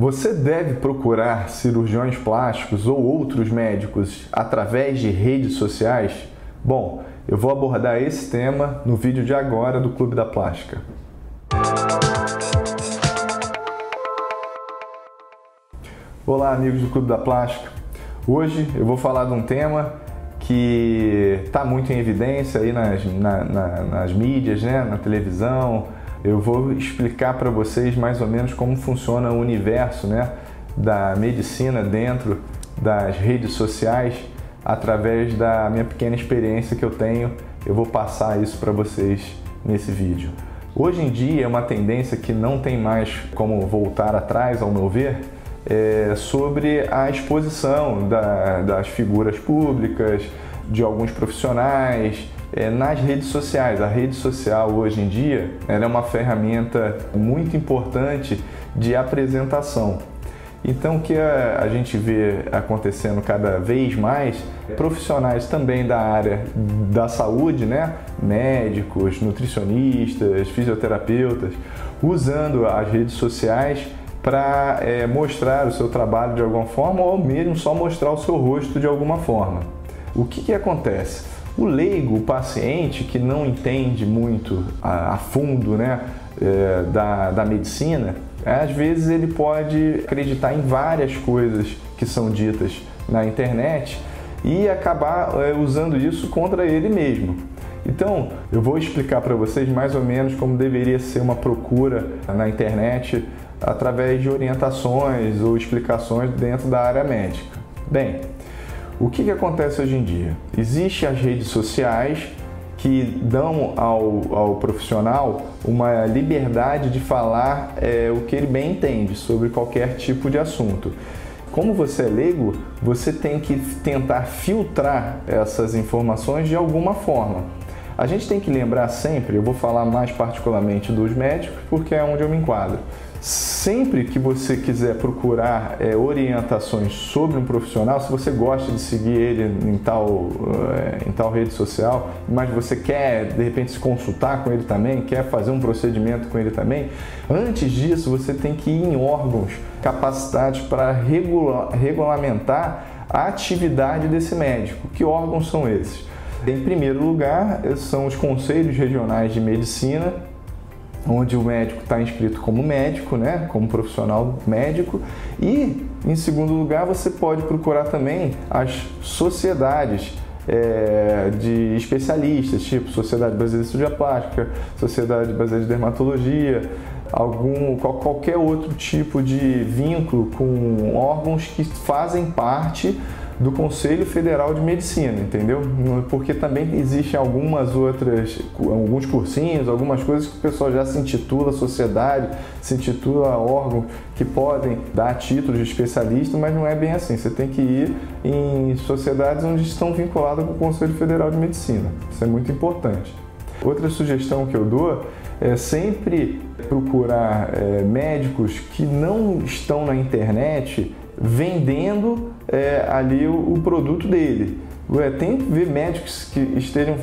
Você deve procurar cirurgiões plásticos ou outros médicos através de redes sociais? Bom, eu vou abordar esse tema no vídeo de agora do Clube da Plástica. Olá, amigos do Clube da Plástica. Hoje eu vou falar de um tema que está muito em evidência aí nas mídias, né? Na televisão. Eu vou explicar para vocês mais ou menos como funciona o universo, né, da medicina dentro das redes sociais através da minha pequena experiência que eu tenho. Eu vou passar isso para vocês nesse vídeo. Hoje em dia é uma tendência que não tem mais como voltar atrás, ao meu ver, sobre a exposição das figuras públicas, de alguns profissionais, nas redes sociais. A rede social hoje em dia ela é uma ferramenta muito importante de apresentação. Então o que a gente vê acontecendo cada vez mais, profissionais também da área da saúde, né? Médicos, nutricionistas, fisioterapeutas, usando as redes sociais para mostrar o seu trabalho de alguma forma ou mesmo só mostrar o seu rosto de alguma forma. O que acontece? O leigo, o paciente que não entende muito a fundo, né, da medicina, às vezes ele pode acreditar em várias coisas que são ditas na internet e acabar usando isso contra ele mesmo. Então, eu vou explicar para vocês mais ou menos como deveria ser uma procura na internet através de orientações ou explicações dentro da área médica. Bem, o que acontece hoje em dia? Existem as redes sociais que dão ao profissional uma liberdade de falar o que ele bem entende sobre qualquer tipo de assunto. Como você é leigo, você tem que tentar filtrar essas informações de alguma forma. A gente tem que lembrar sempre, eu vou falar mais particularmente dos médicos, porque é onde eu me enquadro. Sempre que você quiser procurar orientações sobre um profissional, se você gosta de seguir ele em tal rede social, mas você quer de repente se consultar com ele também, quer fazer um procedimento com ele também, antes disso você tem que ir em órgãos capacitados para regulamentar a atividade desse médico. Que órgãos são esses? Em primeiro lugar, são os conselhos regionais de medicina, onde o médico está inscrito como médico, né, como profissional médico, e em segundo lugar você pode procurar também as sociedades de especialistas, tipo Sociedade Brasileira de Cirurgia Plástica, Sociedade Brasileira de Dermatologia, qualquer outro tipo de vínculo com órgãos que fazem parte do Conselho Federal de Medicina, entendeu? Porque também existem alguns cursinhos, algumas coisas que o pessoal já se intitula sociedade, se intitula órgão, que podem dar títulos de especialista, mas não é bem assim. Você tem que ir em sociedades onde estão vinculadas com o Conselho Federal de Medicina. Isso é muito importante. Outra sugestão que eu dou é sempre procurar médicos que não estão na internet vendendo ali o produto dele. Tem que ver médicos que estejam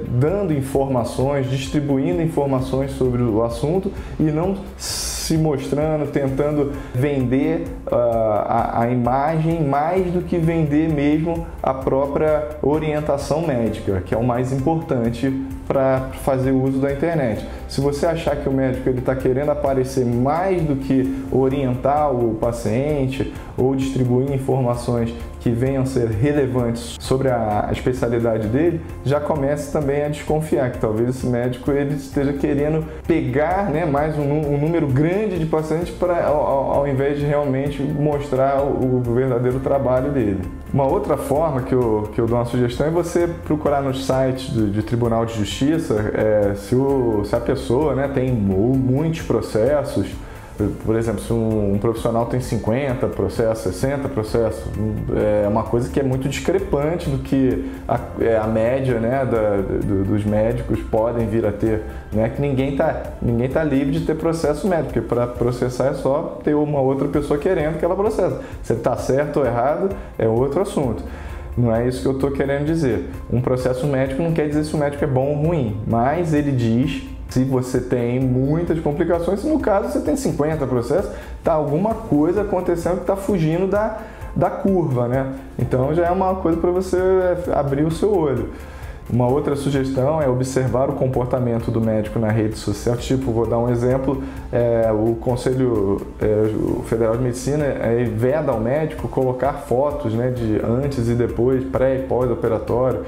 dando informações, distribuindo informações sobre o assunto e não se mostrando, tentando vender a imagem mais do que vender mesmo a própria orientação médica, que é o mais importante para fazer o uso da internet. Se você achar que o médico está querendo aparecer mais do que orientar o paciente ou distribuir informações que venham a ser relevantes sobre a especialidade dele, já comece também a desconfiar que talvez esse médico ele esteja querendo pegar, né, mais um número grande de pacientes ao invés de realmente mostrar o verdadeiro trabalho dele. Uma outra forma que eu dou uma sugestão é você procurar nos sites de Tribunal de Justiça se a pessoa, né, tem muitos processos. Por exemplo, se um profissional tem 50 processos, 60 processos, é uma coisa que é muito discrepante do que a média, né, dos médicos podem vir a ter. Né? Que ninguém tá livre de ter processo médico, porque para processar é só ter uma outra pessoa querendo que ela processe. Se ele está certo ou errado é outro assunto. Não é isso que eu estou querendo dizer. Um processo médico não quer dizer se o médico é bom ou ruim, mas ele diz Se você tem muitas complicações, se no caso você tem 50 processos, tá alguma coisa acontecendo que está fugindo da curva, né? Então já é uma coisa para você abrir o seu olho. Uma outra sugestão é observar o comportamento do médico na rede social. Tipo, vou dar um exemplo, o Conselho Federal de Medicina veda ao médico colocar fotos, né, de antes e depois, pré e pós-operatório,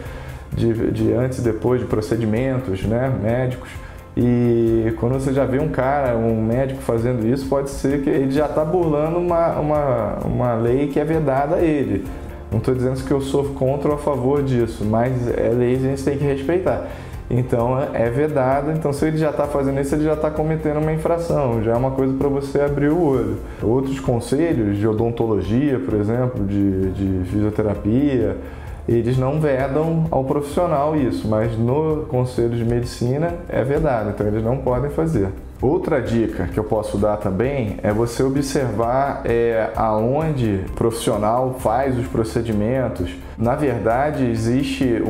de antes e depois de procedimentos, né, médicos. E quando você já vê um médico fazendo isso, pode ser que ele já está burlando uma lei que é vedada a ele. Não estou dizendo que eu sou contra ou a favor disso, mas é lei, a gente tem que respeitar. Então é vedado, então se ele já está fazendo isso, ele já está cometendo uma infração, já é uma coisa para você abrir o olho. Outros conselhos de odontologia, por exemplo, de fisioterapia, eles não vedam ao profissional isso, mas no Conselho de Medicina é vedado, então eles não podem fazer. Outra dica que eu posso dar também é você observar aonde o profissional faz os procedimentos. Na verdade, existe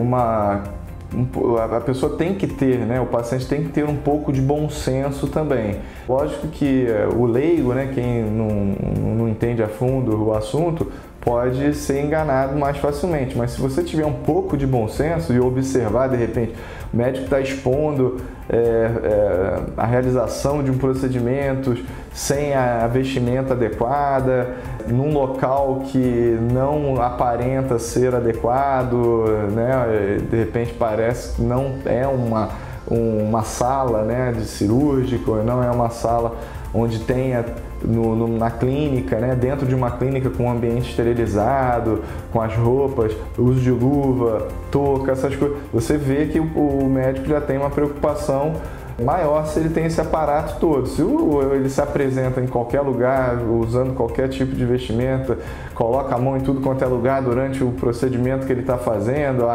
a pessoa tem que ter, né, o paciente tem que ter um pouco de bom senso também. Lógico que o leigo, né, quem não entende a fundo o assunto, pode ser enganado mais facilmente, mas se você tiver um pouco de bom senso e observar, de repente, o médico está expondo a realização de um procedimento sem a vestimenta adequada, num local que não aparenta ser adequado, né? De repente parece que não é uma sala, né, de cirúrgico, não é uma sala onde tenha na clínica, né, dentro de uma clínica com um ambiente esterilizado, com as roupas, uso de luva, touca, essas coisas. Você vê que o médico já tem uma preocupação maior se ele tem esse aparato todo. Se ele se apresenta em qualquer lugar, usando qualquer tipo de vestimenta, coloca a mão em tudo quanto é lugar durante o procedimento que ele está fazendo,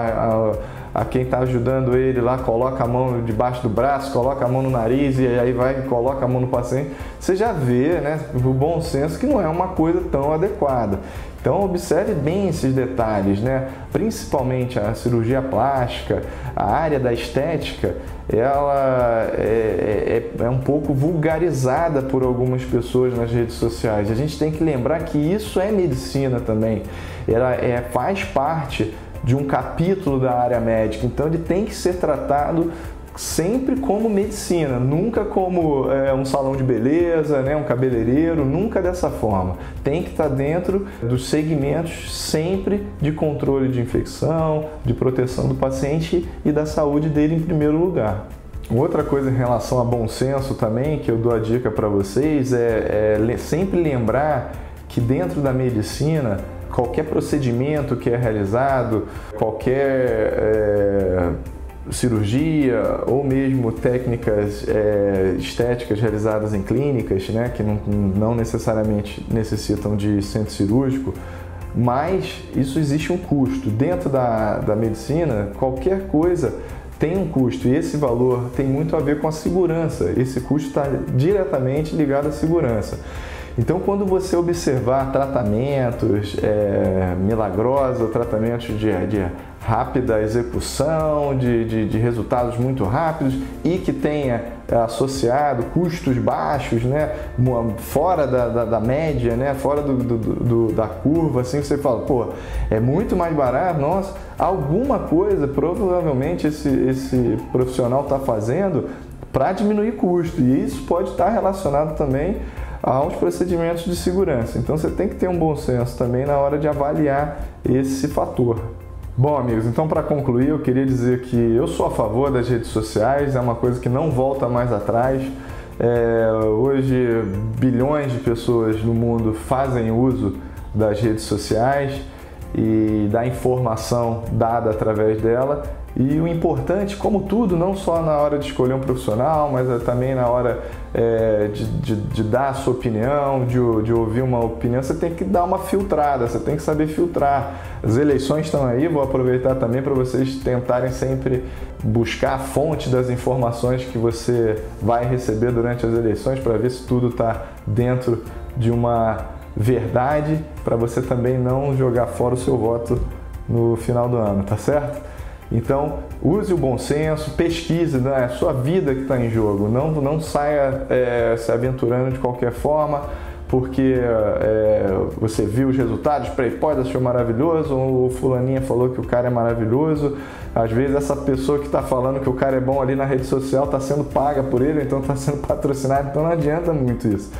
a quem está ajudando ele lá coloca a mão debaixo do braço, coloca a mão no nariz e aí vai e coloca a mão no paciente, você já vê, né, o bom senso que não é uma coisa tão adequada. Então observe bem esses detalhes, né? Principalmente a cirurgia plástica, a área da estética, ela é um pouco vulgarizada por algumas pessoas nas redes sociais. A gente tem que lembrar que isso é medicina também, ela faz parte de um capítulo da área médica, então ele tem que ser tratado sempre como medicina, nunca como um salão de beleza, né, um cabeleireiro, nunca dessa forma. Tem que estar dentro dos segmentos sempre de controle de infecção, de proteção do paciente e da saúde dele em primeiro lugar. Outra coisa em relação a bom senso também, que eu dou a dica para vocês, é sempre lembrar que dentro da medicina, qualquer procedimento que é realizado, qualquer cirurgia ou mesmo técnicas estéticas realizadas em clínicas, né, que não necessariamente necessitam de centro cirúrgico, mas isso existe um custo. Dentro da medicina, qualquer coisa tem um custo e esse valor tem muito a ver com a segurança. Esse custo está diretamente ligado à segurança. Então, quando você observar tratamentos milagrosos, tratamentos de rápida execução, de resultados muito rápidos e que tenha associado custos baixos, né, fora da média, né, fora da curva, assim, você fala, pô, é muito mais barato, nossa, alguma coisa provavelmente esse profissional está fazendo para diminuir custo, e isso pode estar relacionado também aos procedimentos de segurança. Então você tem que ter um bom senso também na hora de avaliar esse fator. Bom, amigos, então para concluir eu queria dizer que eu sou a favor das redes sociais, é uma coisa que não volta mais atrás. Hoje bilhões de pessoas no mundo fazem uso das redes sociais e da informação dada através dela. E o importante, como tudo, não só na hora de escolher um profissional, mas também na hora de dar a sua opinião, de ouvir uma opinião, você tem que dar uma filtrada, você tem que saber filtrar. As eleições estão aí, vou aproveitar também para vocês tentarem sempre buscar a fonte das informações que você vai receber durante as eleições, para ver se tudo está dentro de uma verdade, para você também não jogar fora o seu voto no final do ano, tá certo? Então, use o bom senso, pesquise, né? É a sua vida que está em jogo. Não saia se aventurando de qualquer forma, porque você viu os resultados, pode achou maravilhoso, ou o fulaninha falou que o cara é maravilhoso. Às vezes essa pessoa que está falando que o cara é bom ali na rede social está sendo paga por ele, então está sendo patrocinado, então não adianta muito isso.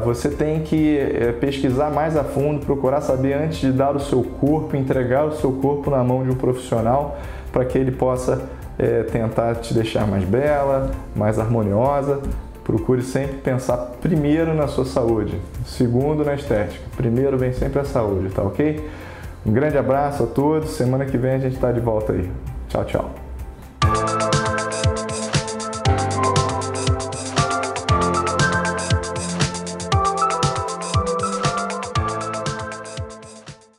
Você tem que pesquisar mais a fundo, procurar saber antes de dar o seu corpo, entregar o seu corpo na mão de um profissional para que ele possa tentar te deixar mais bela, mais harmoniosa. Procure sempre pensar primeiro na sua saúde, segundo na estética. Primeiro vem sempre a saúde, tá ok? Um grande abraço a todos, semana que vem a gente está de volta aí. Tchau, tchau.